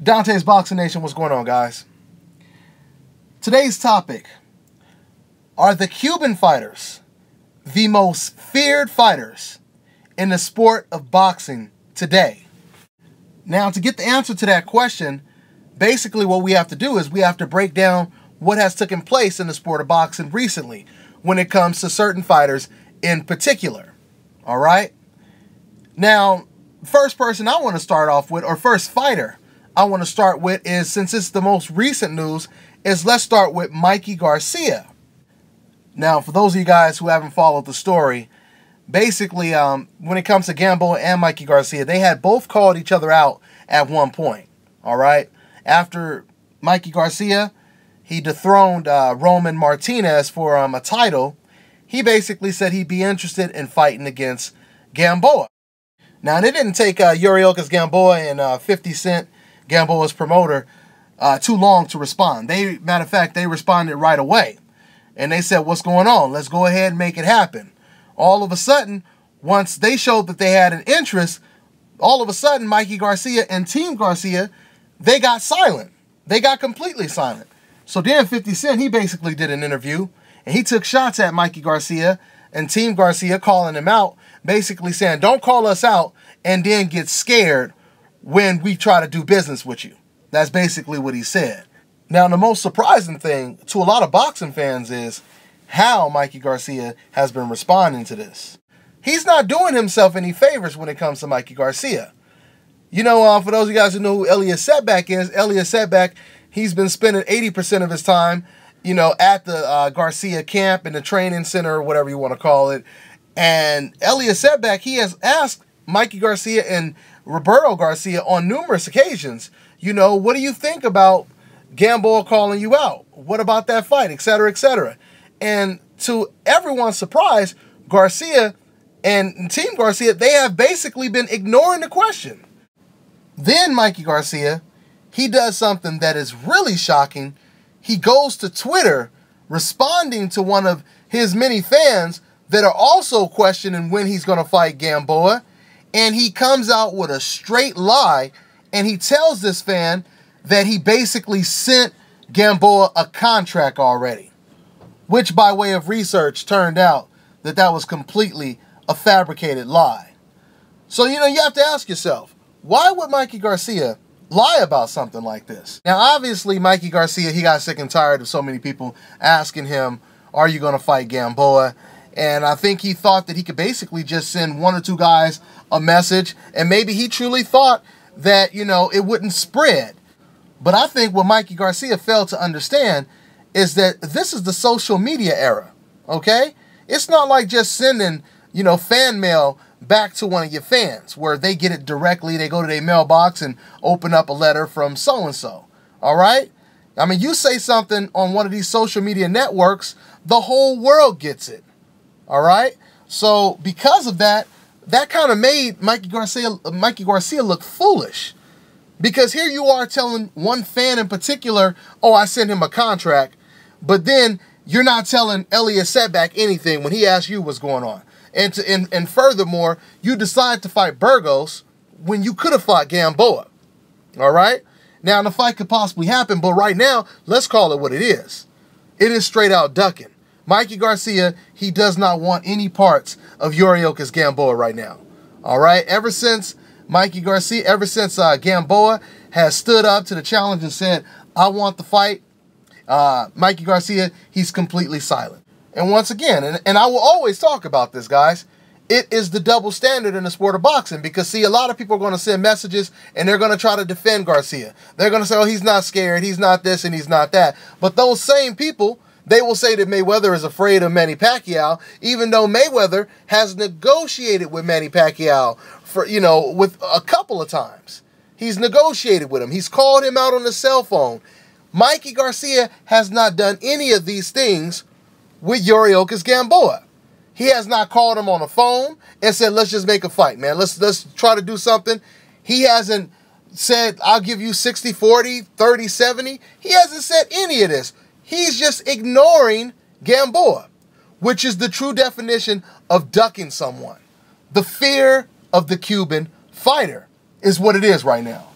Dante's Boxing Nation, what's going on, guys? Today's topic: are the Cuban fighters the most feared fighters in the sport of boxing today? Now, to get the answer to that question, basically what we have to do is we have to break down what has taken place in the sport of boxing recently when it comes to certain fighters in particular. All right? Now, first person I want to start off with, or first fighter I want to start with is, since it's the most recent news, is let's start with Mikey Garcia. Now, for those of you guys who haven't followed the story, basically, when it comes to Gamboa and Mikey Garcia, they had both called each other out at one point. All right? After Mikey Garcia, he dethroned Roman Martinez for a title, he basically said he'd be interested in fighting against Gamboa. Now, it didn't take Yuriorkis Gamboa and 50 Cent, Gamboa's promoter, too long to respond. Matter of fact, they responded right away. And they said, what's going on? Let's go ahead and make it happen. All of a sudden, once they showed that they had an interest, all of a sudden, Mikey Garcia and Team Garcia, they got silent. They got completely silent. So then 50 Cent, he basically did an interview, and he took shots at Mikey Garcia and Team Garcia, calling him out, basically saying, don't call us out and then get scared when we try to do business with you. That's basically what he said. Now, the most surprising thing to a lot of boxing fans is how Mikey Garcia has been responding to this. He's not doing himself any favors when it comes to Mikey Garcia. You know, for those of you guys who know who Elliot Setback is, Elliot Setback, he's been spending 80% of his time, you know, at the Garcia camp in the training center, or whatever you want to call it. And Elliot Setback, he has asked Mikey Garcia and Roberto Garcia on numerous occasions, you know, what do you think about Gamboa calling you out? What about that fight, etc., etc.? And to everyone's surprise, Garcia and Team Garcia, they have basically been ignoring the question. Then Mikey Garcia, he does something that is really shocking. He goes to Twitter responding to one of his many fans that are also questioning when he's going to fight Gamboa. And he comes out with a straight lie, and he tells this fan that he basically sent Gamboa a contract already, which by way of research turned out that that was completely a fabricated lie. So, you know, you have to ask yourself, why would Mikey Garcia lie about something like this? Now, obviously, Mikey Garcia, he got sick and tired of so many people asking him, are you going to fight Gamboa? And I think he thought that he could basically just send one or two guys a message, and maybe he truly thought that, you know, it wouldn't spread. But I think what Mikey Garcia failed to understand is that this is the social media era, okay? It's not like just sending, you know, fan mail back to one of your fans where they get it directly. They go to their mailbox and open up a letter from so-and-so, all right? I mean, you say something on one of these social media networks, the whole world gets it, all right? So because of that, that kind of made Mikey Garcia look foolish. Because here you are telling one fan in particular, oh, I sent him a contract, but then you're not telling Elliot Setback anything when he asks you what's going on. And furthermore, you decide to fight Burgos when you could have fought Gamboa. All right? Now, the fight could possibly happen, but right now, let's call it what it is. It is straight out ducking. Mikey Garcia, he does not want any parts of Yuriorkis Gamboa right now. All right? Ever since Gamboa has stood up to the challenge and said, I want the fight, Mikey Garcia, he's completely silent. And once again, and I will always talk about this, guys, it is the double standard in the sport of boxing. Because, see, a lot of people are going to send messages and they're going to try to defend Garcia. They're going to say, oh, he's not scared, he's not this, and he's not that. But those same people, they will say that Mayweather is afraid of Manny Pacquiao, even though Mayweather has negotiated with Manny Pacquiao for, you know, with a couple of times. He's negotiated with him. He's called him out on the cell phone. Mikey Garcia has not done any of these things with Yuriorkis Gamboa. He has not called him on the phone and said, let's just make a fight, man. Let's try to do something. He hasn't said, I'll give you 60-40, 30-70. He hasn't said any of this. He's just ignoring Gamboa, which is the true definition of ducking someone. The fear of the Cuban fighter is what it is right now.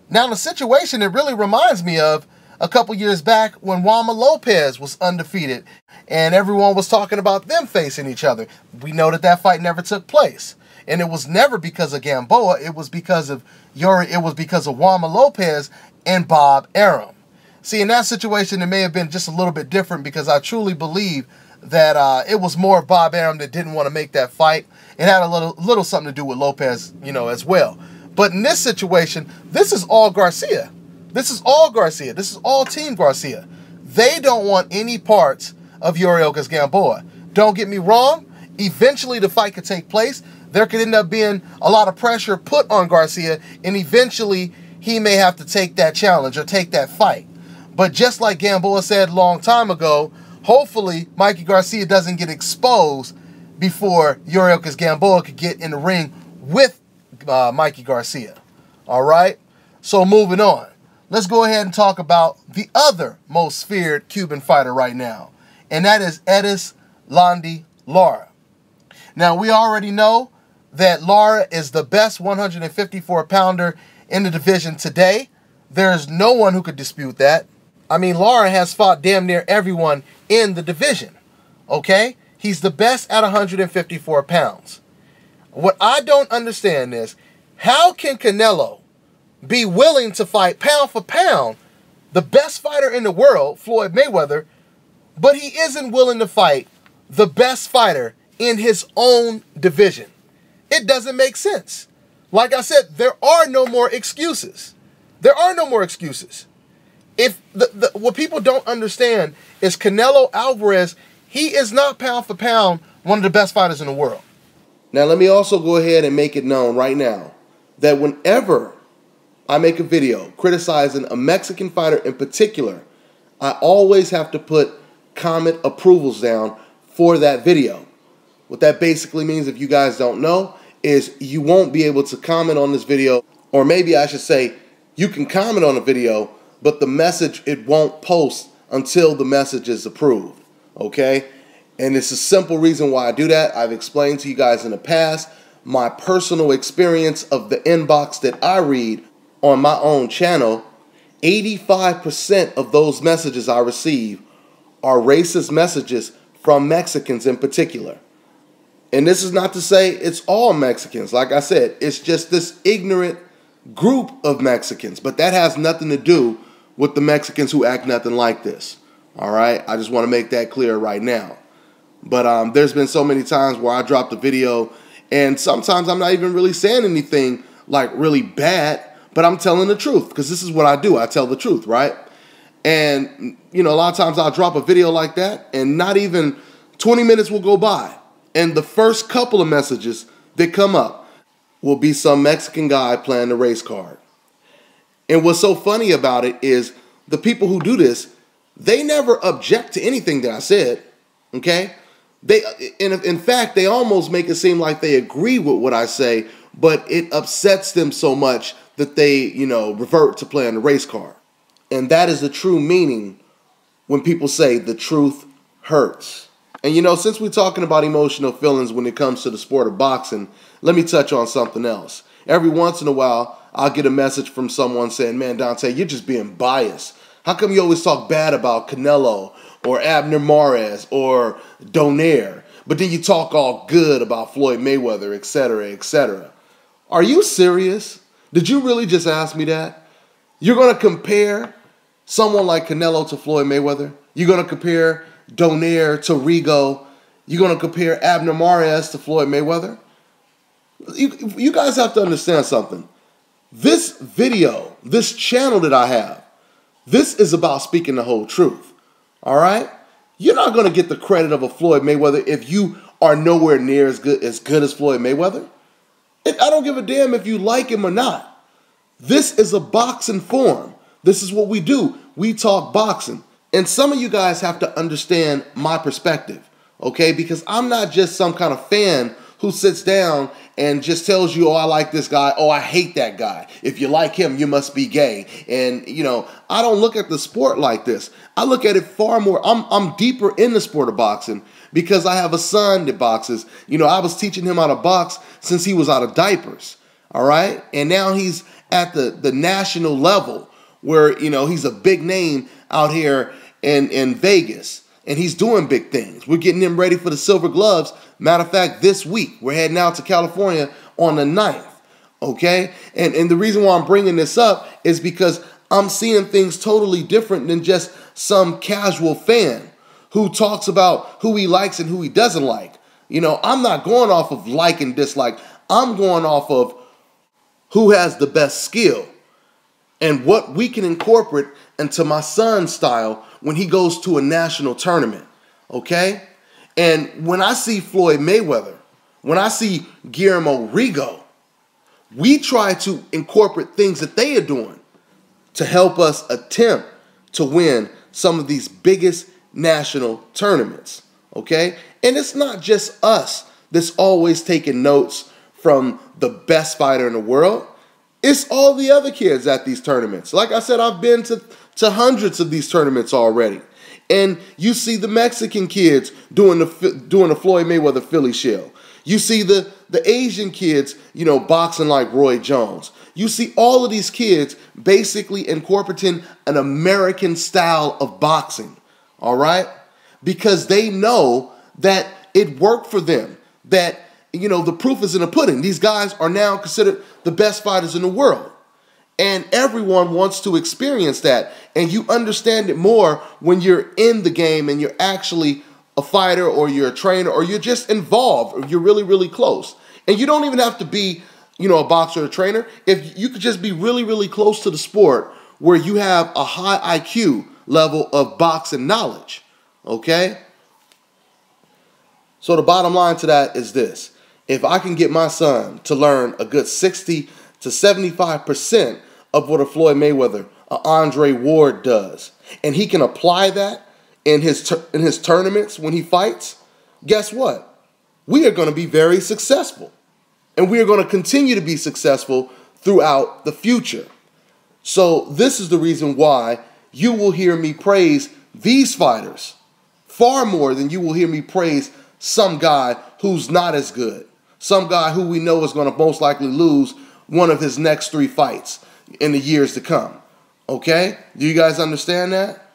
Now, the situation, it really reminds me of a couple years back when Juanma Lopez was undefeated and everyone was talking about them facing each other. We know that that fight never took place. And it was never because of Gamboa. It was because of Juanma Lopez and Bob Arum. See, in that situation, it may have been just a little bit different because I truly believe that it was more Bob Arum that didn't want to make that fight. It had a little something to do with Lopez, as well. But in this situation, this is all Garcia. This is all Garcia. This is all Team Garcia. They don't want any parts of Yuriorkis Gamboa. Don't get me wrong. Eventually, the fight could take place. There could end up being a lot of pressure put on Garcia, and eventually he may have to take that challenge or take that fight. But just like Gamboa said a long time ago, hopefully Mikey Garcia doesn't get exposed before Yuriorkis Gamboa could get in the ring with Mikey Garcia. All right? So moving on. Let's go ahead and talk about the other most feared Cuban fighter right now, and that is Edis Landi Lara. Now, we already know that Lara is the best 154-pounder in the division today. There is no one who could dispute that. I mean, Lara has fought damn near everyone in the division, okay? He's the best at 154 pounds. What I don't understand is, how can Canelo be willing to fight pound for pound the best fighter in the world, Floyd Mayweather, but he isn't willing to fight the best fighter in his own division? It doesn't make sense. Like I said, there are no more excuses. There are no more excuses. If what people don't understand is Canelo Alvarez, he is not pound for pound one of the best fighters in the world. Now, let me also go ahead and make it known right now that whenever I make a video criticizing a Mexican fighter in particular, I always have to put comment approvals down for that video. What that basically means, if you guys don't know, is you won't be able to comment on this video, or maybe I should say you can comment on a video, but the message, it won't post until the message is approved, okay? And it's a simple reason why I do that. I've explained to you guys in the past my personal experience of the inbox that I read on my own channel. 85% of those messages I receive are racist messages from Mexicans in particular. And this is not to say it's all Mexicans. Like I said, it's just this ignorant group of Mexicans. But that has nothing to do with the Mexicans who act nothing like this. All right? I just want to make that clear right now. But there's been so many times where I dropped a video, and sometimes I'm not even really saying anything like really bad, but I'm telling the truth, because this is what I do. I tell the truth, right? And, a lot of times I'll drop a video like that, and not even 20 minutes will go by, and the first couple of messages that come up will be some Mexican guy playing the race card. And what's so funny about it is the people who do this, they never object to anything that I said, okay? In fact, they almost make it seem like they agree with what I say, but it upsets them so much that they, revert to playing the race card. And that is the true meaning when people say the truth hurts. And since we're talking about emotional feelings when it comes to the sport of boxing, let me touch on something else. Every once in a while, I'll get a message from someone saying, man, Dante, you're just being biased. How come you always talk bad about Canelo or Abner Mares or Donaire, but then you talk all good about Floyd Mayweather, etc., etc.? Are you serious? Did you really just ask me that? You're going to compare someone like Canelo to Floyd Mayweather? You're going to compare Donaire to Rigo? You're going to compare Abner Mares to Floyd Mayweather? You guys have to understand something. This video, this channel that I have, this is about speaking the whole truth. All right? You're not going to get the credit of a Floyd Mayweather if you are nowhere near as good as Floyd Mayweather. I don't give a damn if you like him or not. This is a boxing forum. This is what we do. We talk boxing. And some of you guys have to understand my perspective, okay? Because I'm not just some kind of fan who sits down and just tells you, oh, I like this guy, oh, I hate that guy. If you like him, you must be gay. And, I don't look at the sport like this. I look at it far more. I'm deeper in the sport of boxing because I have a son that boxes. I was teaching him how to box since he was out of diapers, all right? And now he's at the national level where, you know, he's a big name out here in Vegas. And he's doing big things. We're getting him ready for the Silver Gloves. Matter of fact, this week, we're heading out to California on the 9th. Okay? And the reason why I'm bringing this up is because I'm seeing things totally different than just some casual fan who talks about who he likes and who he doesn't like. You know, I'm not going off of like and dislike. I'm going off of who has the best skill and what we can incorporate into my son's style when he goes to a national tournament, okay? And when I see Floyd Mayweather, when I see Guillermo Rigo, we try to incorporate things that they are doing to help us attempt to win some of these biggest national tournaments, okay? And it's not just us that's always taking notes from the best fighter in the world. It's all the other kids at these tournaments. Like I said, I've been to hundreds of these tournaments already. And you see the Mexican kids doing the Floyd Mayweather Philly Shield. You see the Asian kids, you know, boxing like Roy Jones. You see all of these kids basically incorporating an American style of boxing, all right? Because they know that it worked for them, that, you know, the proof is in the pudding. These guys are now considered the best fighters in the world. And everyone wants to experience that. And you understand it more when you're in the game and you're actually a fighter or you're a trainer or you're just involved or you're really, really close. And you don't even have to be, you know, a boxer or a trainer. If you could just be really, really close to the sport where you have a high IQ level of boxing knowledge, okay? So the bottom line to that is this. If I can get my son to learn a good 60 to 75% of what a Floyd Mayweather, a Andre Ward does, and he can apply that in his tournaments when he fights, guess what? We are going to be very successful. And we are going to continue to be successful throughout the future. So this is the reason why you will hear me praise these fighters far more than you will hear me praise some guy who's not as good. Some guy who we know is going to most likely lose one of his next 3 fights in the years to come. Okay? Do you guys understand that?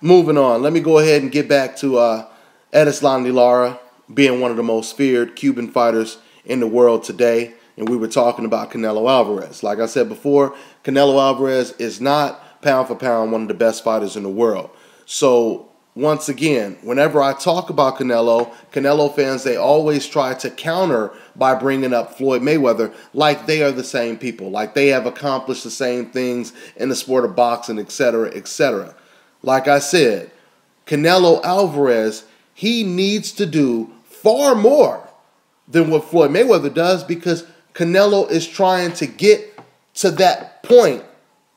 Moving on. Let me go ahead and get back to Erislandy Lara being one of the most feared Cuban fighters in the world today. And we were talking about Canelo Alvarez. Like I said before, Canelo Alvarez is not pound for pound one of the best fighters in the world. So once again, whenever I talk about Canelo fans, they always try to counter by bringing up Floyd Mayweather like they are the same people, like they have accomplished the same things in the sport of boxing, etc., etc. Like I said, Canelo Alvarez, he needs to do far more than what Floyd Mayweather does because Canelo is trying to get to that point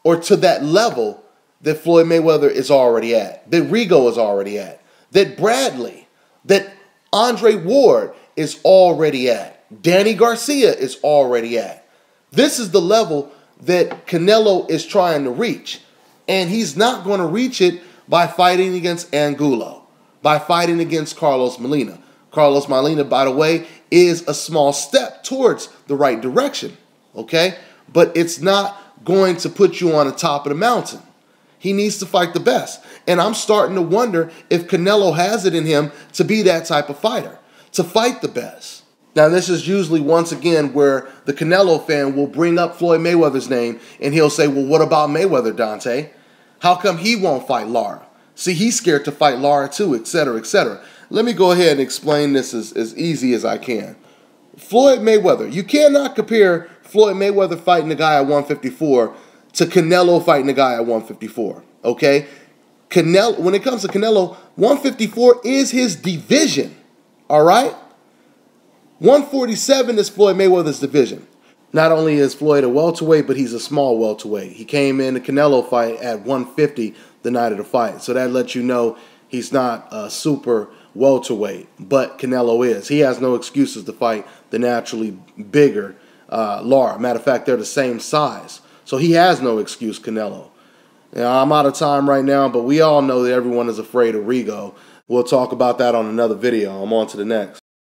or to that level that Floyd Mayweather is already at, that Rigo is already at, that Bradley, that Andre Ward is already at, Danny Garcia is already at. This is the level that Canelo is trying to reach. And he's not going to reach it by fighting against Angulo, by fighting against Carlos Molina. Carlos Molina, by the way, is a small step towards the right direction, okay? But it's not going to put you on the top of the mountain. He needs to fight the best. And I'm starting to wonder if Canelo has it in him to be that type of fighter, to fight the best. Now, this is usually, once again, where the Canelo fan will bring up Floyd Mayweather's name and he'll say, well, what about Mayweather, Dante? How come he won't fight Lara? See, he's scared to fight Lara too, etc., etc. Let me go ahead and explain this as easy as I can. Floyd Mayweather, you cannot compare Floyd Mayweather fighting the guy at 154 to Canelo fighting the guy at 154, okay? Canelo, when it comes to Canelo, 154 is his division, all right? 147 is Floyd Mayweather's division. Not only is Floyd a welterweight, but he's a small welterweight. He came in the Canelo fight at 150 the night of the fight. So that lets you know he's not a super welterweight, but Canelo is. He has no excuses to fight the naturally bigger Lara. Matter of fact, they're the same size. So he has no excuse, Canelo. Now, I'm out of time right now, but we all know that everyone is afraid of Rigo. We'll talk about that on another video. I'm on to the next.